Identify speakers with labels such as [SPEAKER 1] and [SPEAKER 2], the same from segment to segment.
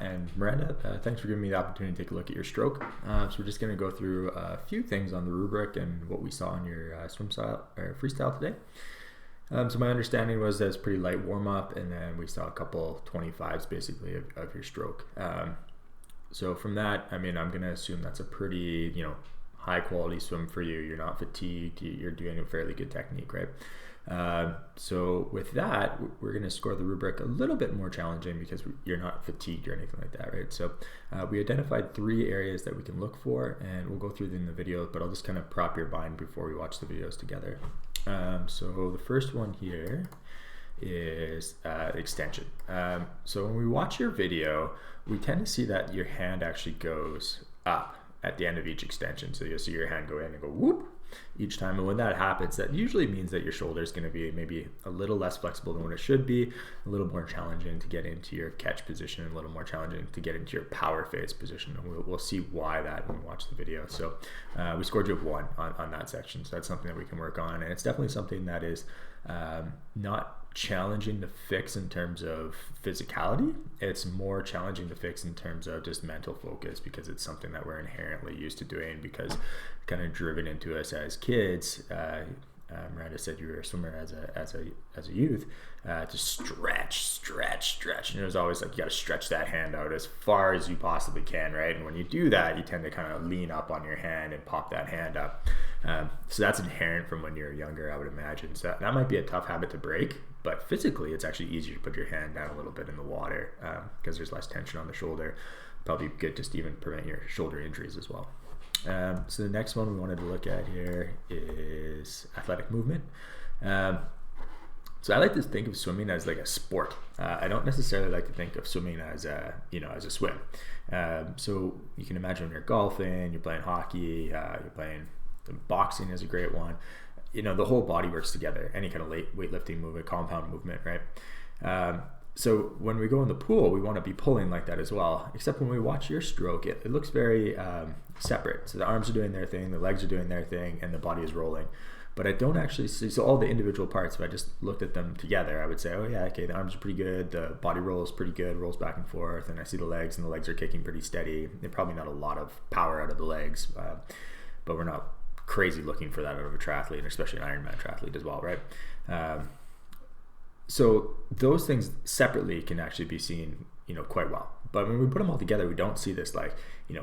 [SPEAKER 1] And Miranda, thanks for giving me the opportunity to take a look at your stroke. So we're just going to go through a few things on the rubric and what we saw in your swim style or freestyle today. So my understanding was that it's pretty light warm up, and then we saw a couple 25s basically of your stroke. So from that, I mean, I'm going to assume that's a pretty, high quality swim for you. You're not fatigued. You're doing a fairly good technique, right? So with that, we're going to score the rubric a little bit more challenging because you're not fatigued or anything like that, right? So we identified 3 areas that we can look for, and we'll go through them in the video, but I'll just kind of prop your mind before we watch the videos together. So the first one here is extension. So when we watch your video, we tend to see that your hand actually goes up at the end of each extension. So you'll see your hand go in and go whoop each time. And when that happens, that usually means that your shoulder is going to be maybe a little less flexible than what it should be, a little more challenging to get into your catch position, and a little more challenging to get into your power phase position. And we'll see why that when we watch the video. So we scored you a 1 on that section. So that's something that we can work on. And it's definitely something that is not challenging to fix in terms of physicality. It's more challenging to fix in terms of just mental focus, because it's something that we're inherently used to doing, because kind of driven into us as kids. Miranda said you were a swimmer as a youth, to stretch, and it was always like you got to stretch that hand out as far as you possibly can, right? And when you do that, you tend to kind of lean up on your hand and pop that hand up. So that's inherent from when you're younger, I would imagine. So that might be a tough habit to break, but physically it's actually easier to put your hand down a little bit in the water, because there's less tension on the shoulder. Probably good just to even prevent your shoulder injuries as well. So the next one we wanted to look at here is athletic movement. So I like to think of swimming as like a sport. I don't necessarily like to think of swimming as as a swim. So you can imagine when you're golfing, you're playing hockey, you're playing boxing is a great one. The whole body works together. Any kind of weightlifting movement, compound movement, right? So when we go in the pool, we want to be pulling like that as well, except when we watch your stroke, it looks very separate. So the arms are doing their thing, the legs are doing their thing, and the body is rolling. But I don't actually see, so all the individual parts, if I just looked at them together, I would say, oh yeah, okay, the arms are pretty good, the body rolls pretty good, rolls back and forth, and I see the legs, and the legs are kicking pretty steady. They're probably not a lot of power out of the legs, but we're not crazy looking for that out of a triathlete, and especially an Ironman triathlete as well, right? So those things separately can actually be seen, quite well. But when we put them all together, we don't see this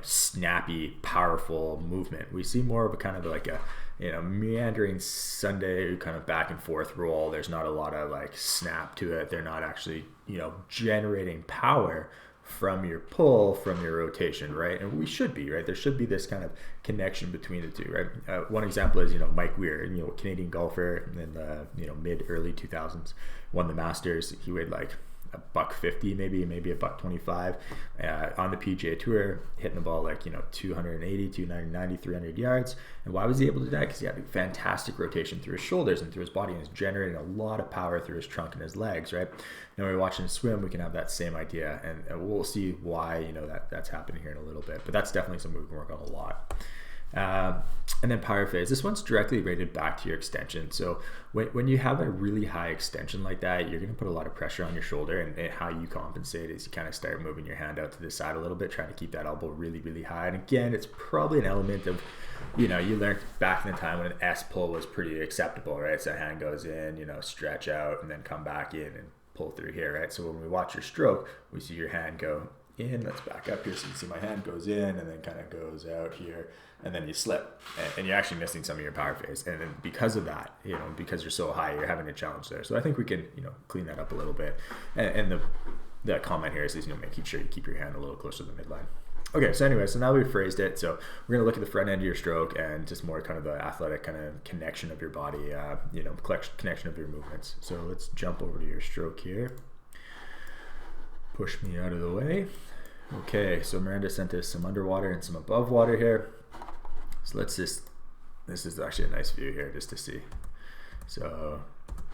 [SPEAKER 1] snappy, powerful movement. We see more of a kind of like a, meandering Sunday kind of back and forth roll. There's not a lot of snap to it. They're not actually, generating power from your pull, from your rotation, right? And we should be, right? There should be this kind of connection between the two, right? One example is, Mike Weir, Canadian golfer in the, mid-early 2000s, won the Masters. He weighed $150, maybe $125 on the PGA Tour, hitting the ball 280, 290, 300 yards. And why was he able to do that? Because he had a fantastic rotation through his shoulders and through his body, and is generating a lot of power through his trunk and his legs, right? Now when we're watching him swim, we can have that same idea, and we'll see why that's happening here in a little bit. But that's definitely something we can work on a lot. And then power phase. This one's directly related back to your extension. So when you have a really high extension like that, you're going to put a lot of pressure on your shoulder, and how you compensate is you kind of start moving your hand out to the side a little bit, trying to keep that elbow really, really high. And again, it's probably an element of, you learned back in the time when an S pull was pretty acceptable, right? So hand goes in, stretch out, and then come back in and pull through here, right? So when we watch your stroke, we see your hand go in. Let's back up here so you can see my hand goes in and then kind of goes out here, and then you slip, and you're actually missing some of your power phase. And then because of that, because you're so high, you're having a challenge there. So I think we can clean that up a little bit. And the comment here is making sure you keep your hand a little closer to the midline. Okay, so anyway, so now we've phrased it. So we're going to look at the front end of your stroke and just more kind of the athletic kind of connection of your body, connection of your movements. So let's jump over to your stroke here. Push me out of the way. Okay, so Miranda sent us some underwater and some above water here. So this is actually a nice view here just to see. So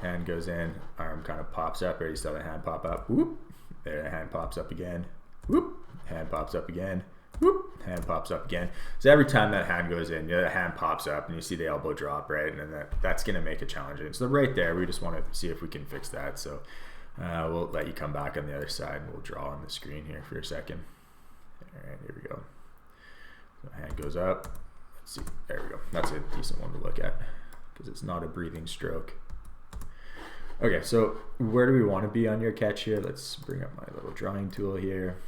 [SPEAKER 1] hand goes in, arm kind of pops up, right? You saw the hand pop up, whoop, there, the hand pops up again, whoop, hand pops up again, whoop, hand pops up again. So every time that hand goes in, the hand pops up and you see the elbow drop, right? And then that's going to make it challenging. So right there, we just want to see if we can fix that. So We'll let you come back on the other side and we'll draw on the screen here for a second. All right, here we go. So hand goes up. Let's see, there we go. That's a decent one to look at because it's not a breathing stroke. Okay, so where do we want to be on your catch here? Let's bring up my little drawing tool here.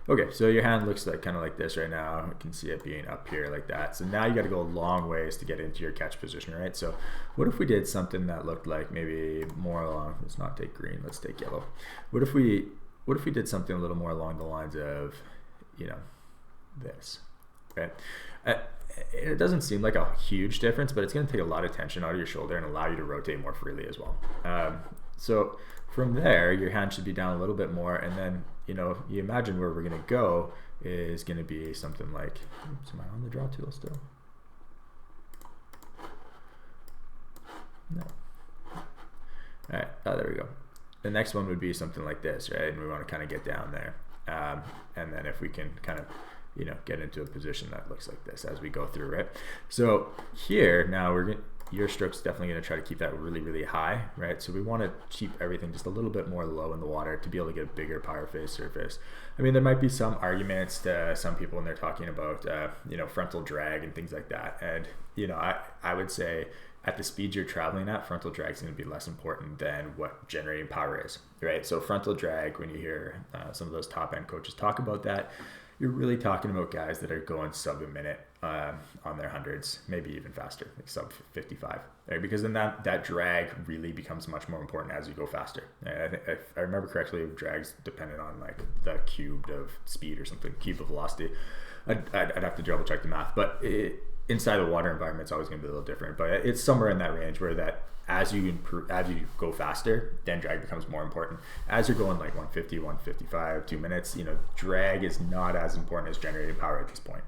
[SPEAKER 1] Okay, so your hand looks like kind of like this right now. You can see it being up here like that. So now you got to go a long ways to get into your catch position, right? So what if we did something that looked like maybe more along, let's not take green, let's take yellow. What if we did something a little more along the lines of, you know, this, right? It doesn't seem like a huge difference, but it's going to take a lot of tension out of your shoulder and allow you to rotate more freely as well. So from there, your hand should be down a little bit more, and then, you know, you imagine where we're going to go is going to be something like, oops, am I on the draw tool still? No. All right, there we go. The next one would be something like this, right? And we want to kind of get down there. And then if we can kind of, you know, get into a position that looks like this as we go through, right? So here, now your stroke's definitely going to try to keep that really, really high, right? So we want to keep everything just a little bit more low in the water to be able to get a bigger power phase surface. I mean, there might be some arguments to some people when they're talking about, you know, frontal drag and things like that. And, you know, I would say at the speeds you're traveling at, frontal drag is going to be less important than what generating power is, right? So frontal drag, when you hear some of those top end coaches talk about that, you're really talking about guys that are going sub a minute on their hundreds, maybe even faster, like sub 55, right? Because then that drag really becomes much more important as you go faster. I think if I remember correctly, drag's dependent on like the cubed of speed or something, cubed of velocity. I'd have to double check the math, but inside the water environment, it's always going to be a little different. But it's somewhere in that range where that as you go faster, then drag becomes more important. As you're going like 150, 155, 2 minutes, you know, drag is not as important as generating power at this point.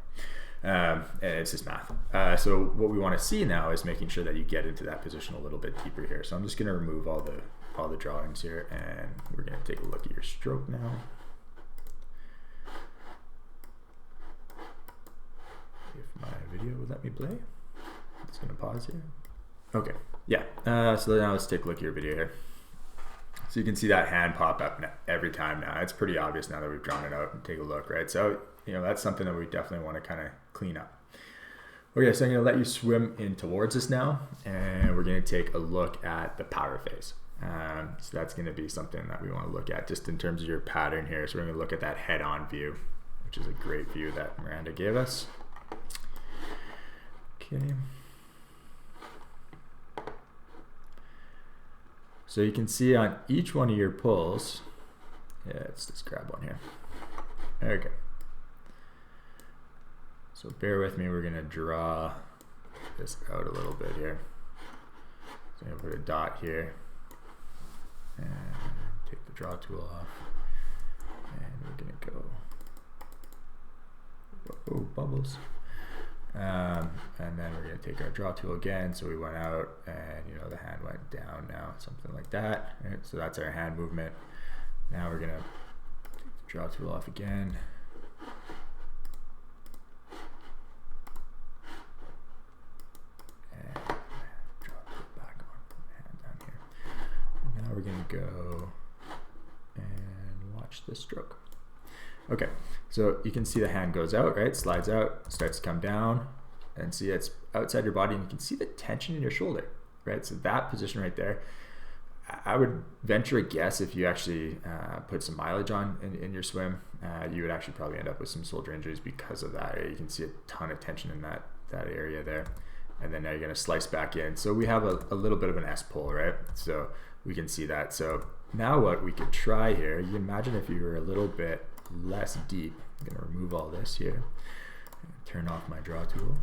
[SPEAKER 1] And it's just math. So what we want to see now is making sure that you get into that position a little bit deeper here. So I'm just going to remove all the drawings here, and we're going to take a look at your stroke now. If my video would let me play, I'm just going to pause here. Okay, yeah, so now let's take a look at your video here. So you can see that hand pop up every time now. It's pretty obvious now that we've drawn it out and take a look, right? So, you know, that's something that we definitely want to kind of clean up. Okay, so I'm going to let you swim in towards us now, and we're going to take a look at the power phase. So that's going to be something that we want to look at just in terms of your pattern here. So we're going to look at that head-on view, which is a great view that Miranda gave us. Okay. So you can see on each one of your pulls, yeah, let's just grab one here. There we go. So bear with me, we're gonna draw this out a little bit here. So I'm gonna put a dot here and take the draw tool off. And we're gonna go, oh, bubbles. And then we're going to take our draw tool again. So we went out and, you know, the hand went down now, something like that. Right? So that's our hand movement. Now we're going to take the draw tool off again. And draw tool back on, hand down here. And now we're going to go and watch the stroke. Okay, so you can see the hand goes out, right? Slides out, starts to come down, and see it's outside your body, and you can see the tension in your shoulder, right? So that position right there, I would venture a guess if you actually put some mileage on in your swim, you would actually probably end up with some shoulder injuries because of that. Right? You can see a ton of tension in that area there. And then now you're gonna slice back in. So we have a little bit of an S pull, right? So we can see that. So now what we could try here, you imagine if you were a little bit less deep. I'm going to remove all this here, turn off my draw tool,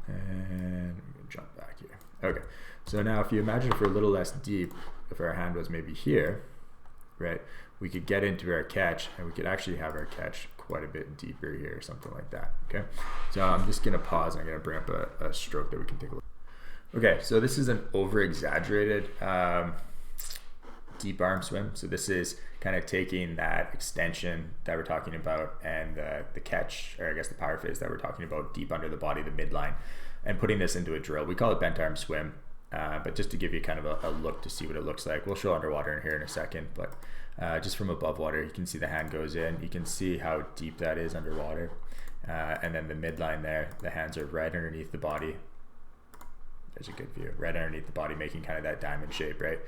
[SPEAKER 1] and we're going to jump back here. Okay, so now if you imagine if we're a little less deep, if our hand was maybe here, right, we could get into our catch, and we could actually have our catch quite a bit deeper here, something like that. Okay, so I'm just going to pause, and I'm going to bring up a stroke that we can take a look at. Okay, so this is an over-exaggerated deep arm swim. So this is kind of taking that extension that we're talking about and the catch, or I guess the power phase that we're talking about deep under the body, the midline, and putting this into a drill. We call it bent arm swim. but just to give you kind of a look to see what it looks like. We'll show underwater in here in a second, but just from above water, you can see the hand goes in. You can see how deep that is underwater. And then the midline there, the hands are right underneath the body. There's a good view, right underneath the body, making kind of that diamond shape, right?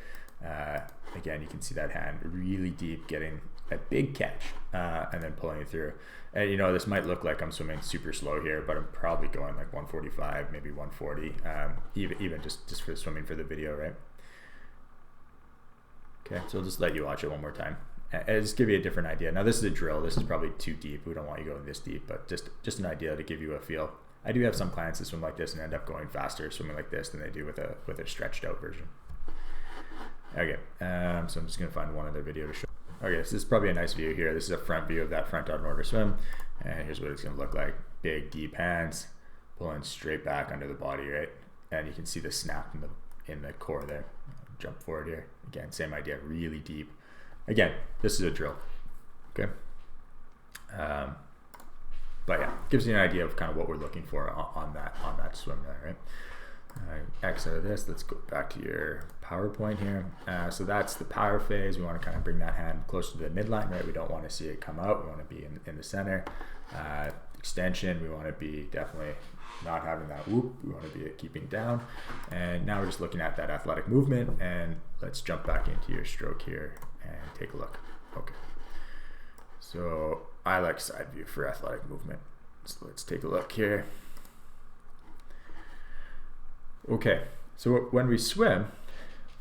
[SPEAKER 1] Again, you can see that hand really deep, getting a big catch, and then pulling it through. And you know, this might look like I'm swimming super slow here, but I'm probably going like 145, maybe 140, even just for swimming for the video, right? Okay, so I'll just let you watch it one more time. And just give you a different idea. Now this is a drill. This is probably too deep. We don't want you going this deep, but just an idea to give you a feel. I do have some clients that swim like this and end up going faster swimming like this than they do with a stretched out version. Okay, so I'm just gonna find one other video to show. Okay, so this is probably a nice view here. This is a front view of that front underwater swim, and here's what it's gonna look like. Big, deep hands, pulling straight back under the body, right? And you can see the snap in the core there. Jump forward here. Again, same idea, really deep. Again, this is a drill, okay? But yeah, gives you an idea of kind of what we're looking for on that swim there, right? X out of this, let's go back to your PowerPoint here. So that's the power phase. We want to kind of bring that hand closer to the midline, right? We don't want to see it come out. We want to be in the center. Extension, we want to be definitely not having that whoop. We want to be keeping down. And now we're just looking at that athletic movement, and let's jump back into your stroke here and take a look. Okay. So I like side view for athletic movement. So let's take a look here. Okay, so when we swim,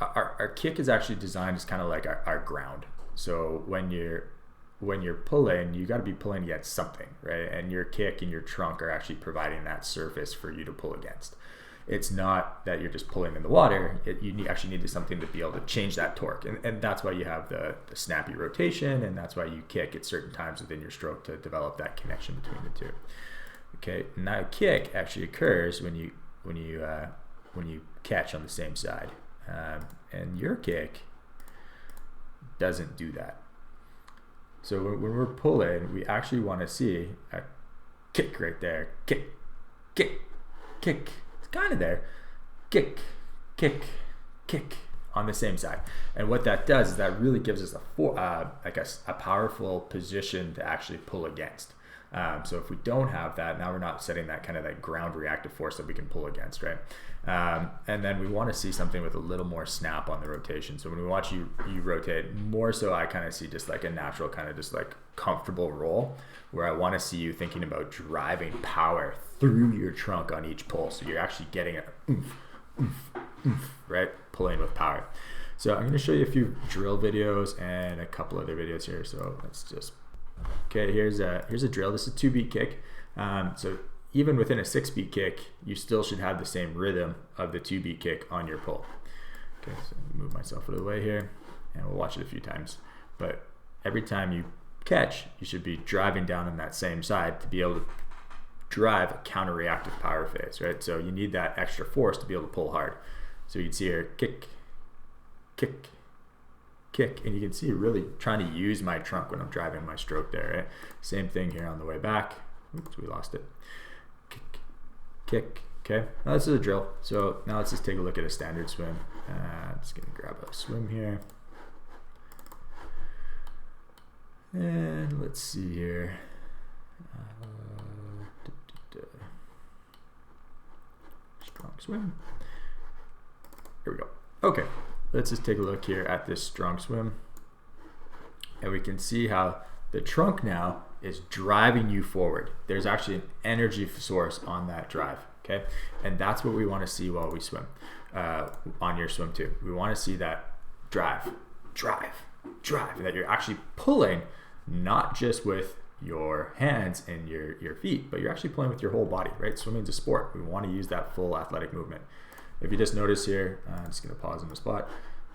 [SPEAKER 1] our kick is actually designed as kind of like our ground. So when you're pulling, you got to be pulling against something, right? And your kick and your trunk are actually providing that surface for you to pull against. It's not that you're just pulling in the water. You actually need something to be able to change that torque. And that's why you have the snappy rotation, and that's why you kick at certain times within your stroke to develop that connection between the two. Okay, now kick actually occurs when you catch on the same side. And your kick doesn't do that. So when we're pulling, we actually want to see a kick right there. Kick, kick, kick. It's kind of there. Kick, kick, kick on the same side. And what that does is that really gives us a powerful position to actually pull against. So if we don't have that, now we're not setting that kind of that ground reactive force that we can pull against, right? And then we want to see something with a little more snap on the rotation. So when we watch you rotate, more so I kind of see just like a natural kind of just like comfortable roll, where I want to see you thinking about driving power through your trunk on each pull. So you're actually getting a oomph, oomph, oomph, right? Pulling with power. So I'm going to show you a few drill videos and a couple other videos here. So let's just, okay, here's a drill. This is a 2-beat kick. So even within a 6-beat kick, you still should have the same rhythm of the 2-beat kick on your pull. Okay, so move myself out of the way here, and we'll watch it a few times. But every time you catch, you should be driving down on that same side to be able to drive a counter-reactive power phase, right? So you need that extra force to be able to pull hard. So you can see here, kick, kick, kick, and you can see really trying to use my trunk when I'm driving my stroke there, right? Same thing here on the way back. Oops, we lost it. Kick, kick, okay. Now this is a drill. So now let's just take a look at a standard swim. I'm just gonna grab a swim here. And let's see here. Strong swim. Here we go. Okay, let's just take a look here at this strong swim. And we can see how the trunk now is driving you forward. There's actually an energy source on that drive, okay? And that's what we want to see while we swim, on your swim too. We want to see that drive, drive, drive, and that you're actually pulling not just with your hands and your feet, but you're actually pulling with your whole body, right? Swimming's a sport. We want to use that full athletic movement. If you just notice here, I'm just gonna pause in the spot.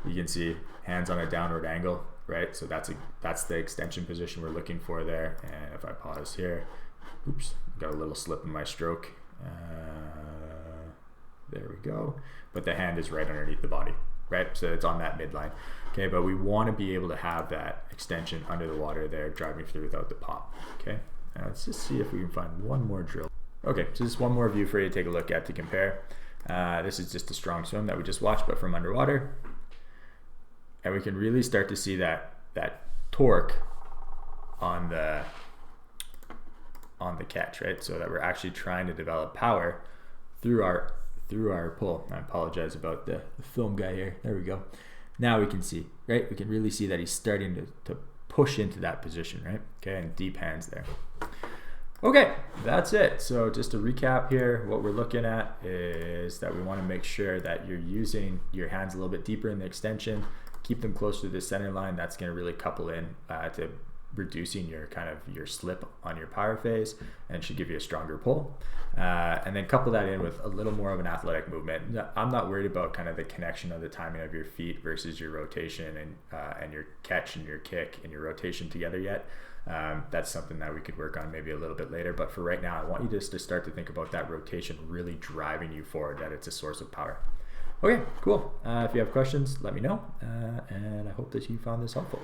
[SPEAKER 1] You can see hands on a downward angle, right? So that's the extension position we're looking for there. And if I pause here, oops, got a little slip in my stroke. There we go. But the hand is right underneath the body, right? So it's on that midline. Okay, but we want to be able to have that extension under the water there, driving through without the pop. Okay, now let's just see if we can find one more drill. Okay, so just one more view for you to take a look at to compare. This is just a strong swim that we just watched, but from underwater. And we can really start to see that torque on the catch, right? So that we're actually trying to develop power through our pull. I apologize about the film guy here. There we go. Now we can see, right? We can really see that he's starting to push into that position, right? Okay, and deep hands there. Okay, that's it. So just to recap here, what we're looking at is that we want to make sure that you're using your hands a little bit deeper in the extension, keep them close to the center line. That's going to really couple in to reducing your slip on your power phase, and should give you a stronger pull. And then couple that in with a little more of an athletic movement. I'm not worried about kind of the connection of the timing of your feet versus your rotation and your catch and your kick and your rotation together yet. That's something that we could work on maybe a little bit later, but for right now, I want you just to start to think about that rotation really driving you forward, that it's a source of power. Okay, cool. If you have questions, let me know, and I hope that you found this helpful.